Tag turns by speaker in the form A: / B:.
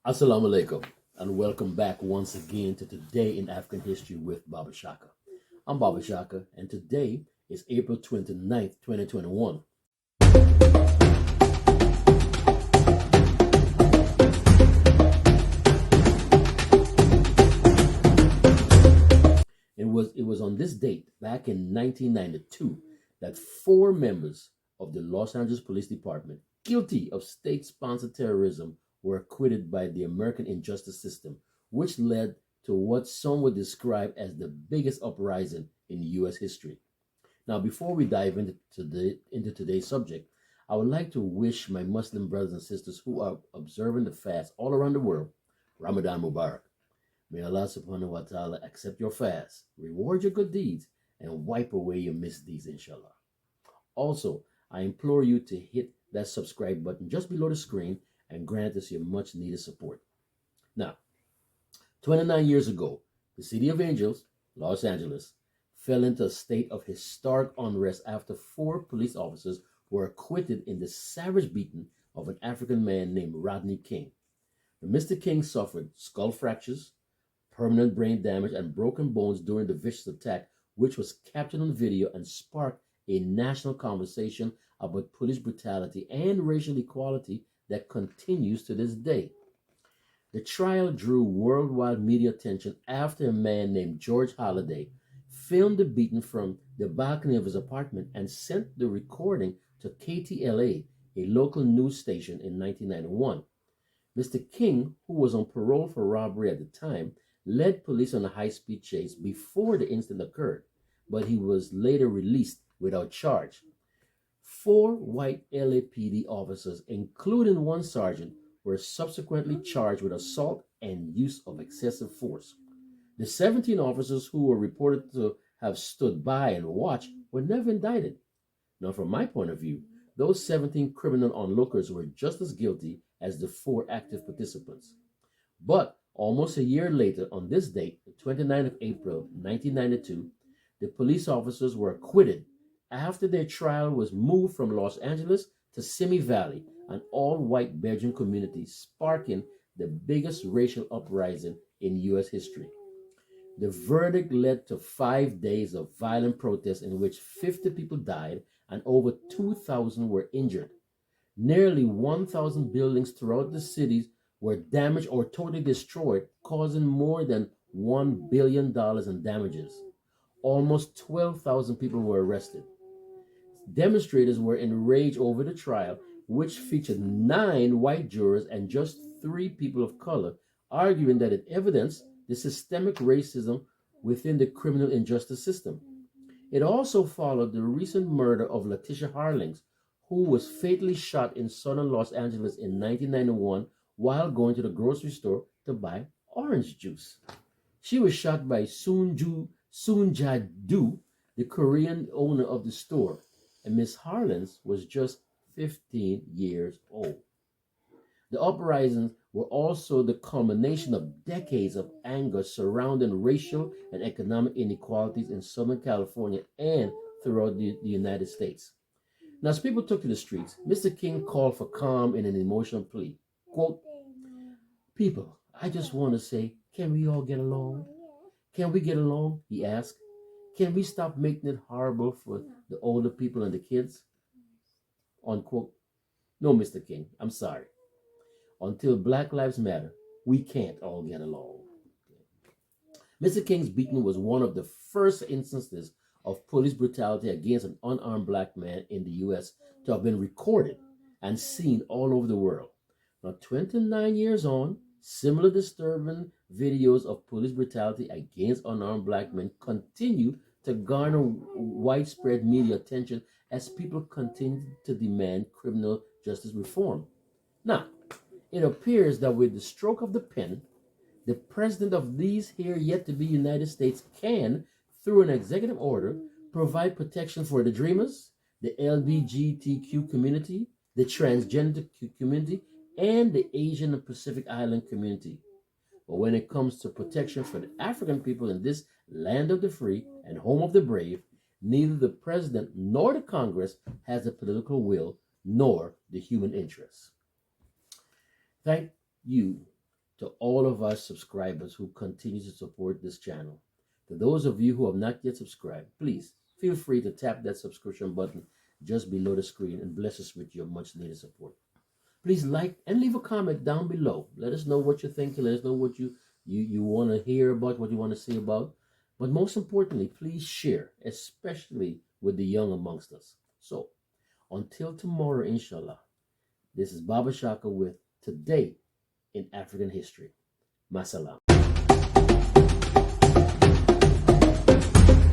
A: Assalamu alaikum, and welcome back once again to Today in African History with Baba Shaka. I'm Baba Shaka, and today is April 29th, 2021. It was on this date, back in 1992, that four members of the Los Angeles Police Department, guilty of state-sponsored terrorism, were acquitted by the American injustice system, which led to what some would describe as the biggest uprising in U.S. history. Now, before we dive into today's subject, I would like to wish my Muslim brothers and sisters who are observing the fast all around the world, Ramadan Mubarak. May Allah subhanahu wa ta'ala accept your fast, reward your good deeds, and wipe away your misdeeds, inshallah. Also, I implore you to hit that subscribe button just below the screen and grant us your much needed support. Now, 29 years ago, the City of Angels, Los Angeles, fell into a state of historic unrest after four police officers were acquitted in the savage beating of an African man named Rodney King. Mr. King suffered skull fractures, permanent brain damage, and broken bones during the vicious attack, which was captured on video and sparked a national conversation about police brutality and racial equality that continues to this day. The trial drew worldwide media attention after a man named George Holliday filmed the beating from the balcony of his apartment and sent the recording to KTLA, a local news station, in 1991. Mr. King, who was on parole for robbery at the time, led police on a high-speed chase before the incident occurred, but he was later released without charge. Four white LAPD officers, including one sergeant, were subsequently charged with assault and use of excessive force. The 17 officers who were reported to have stood by and watched were never indicted. Now, from my point of view, those 17 criminal onlookers were just as guilty as the four active participants. But almost a year later, on this date, the 29th of April, 1992, the police officers were acquitted after their trial was moved from Los Angeles to Simi Valley, an all-white Belgian community, sparking the biggest racial uprising in U.S. history. The verdict led to 5 days of violent protests in which 50 people died and over 2,000 were injured. Nearly 1,000 buildings throughout the cities were damaged or totally destroyed, causing more than $1 billion in damages. Almost 12,000 people were arrested. Demonstrators were enraged over the trial, which featured 9 white jurors and just 3 people of color, arguing that it evidenced the systemic racism within the criminal injustice system. It also followed the recent murder of Letitia Harlings, who was fatally shot in southern Los Angeles in 1991 while going to the grocery store to buy orange juice. She was shot by Soon Ja-doo, the Korean owner of the store, and Miss Harlins was just 15 years old. The uprisings were also the culmination of decades of anger surrounding racial and economic inequalities in Southern California and throughout the United States. Now, as people took to the streets, Mr. King called for calm in an emotional plea. Quote, "People, I just want to say, can we all get along? Can we get along?" he asked. "Can we stop making it horrible for the older people and the kids?" Unquote. "No, Mr. King, I'm sorry. Until Black Lives Matter, we can't all get along." Mr. King's beating was one of the first instances of police brutality against an unarmed black man in the U.S. to have been recorded and seen all over the world. Now, 29 years on, similar disturbing videos of police brutality against unarmed black men continue to garner widespread media attention as people continue to demand criminal justice reform. Now, it appears that with the stroke of the pen, the president of these here yet to be United States can, through an executive order, provide protection for the dreamers, the LGBTQ community, the transgender community, and the Asian and Pacific Island community. But when it comes to protection for the African people in this land of the free and home of the brave, neither the president nor the Congress has the political will nor the human interest. Thank you to all of our subscribers who continue to support this channel. To those of you who have not yet subscribed, please feel free to tap that subscription button just below the screen and bless us with your much needed support. Please like and leave a comment down below. Let us know what you're thinking. Let us know what you want to hear about, what you want to see about. But most importantly, please share, especially with the young amongst us. So, until tomorrow, inshallah, this is Baba Shaka with Today in African History. Masalam.